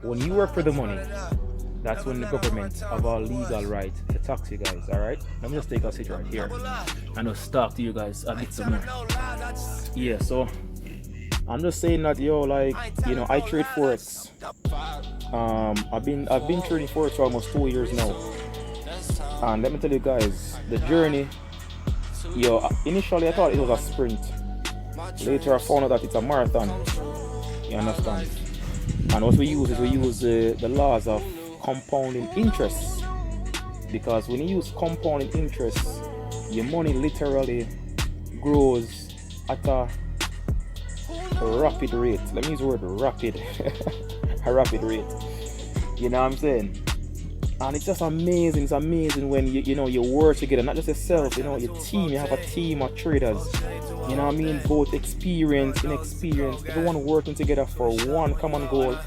When you work for the money, that's when the government have a legal right to tax you guys. All right. Let me just take a seat right here and just talk to you guys a bit some more. Yeah. So I'm just saying that yo, like I trade forex. I've been trading forex for almost 2 years now, and let me tell you guys, the journey. Yo, initially I thought it was a sprint. Later I found out that it's a marathon. You understand? And what we use the laws of compounding interest, because when you use compounding interest, your money literally grows at a rapid rate. Let me use the word rapid. A rapid rate. You know what I'm saying? And it's just amazing. It's amazing when you work together, not just yourself. Your team. You have a team of traders. You know what I mean? Both experience, inexperienced, everyone working together for one common goal,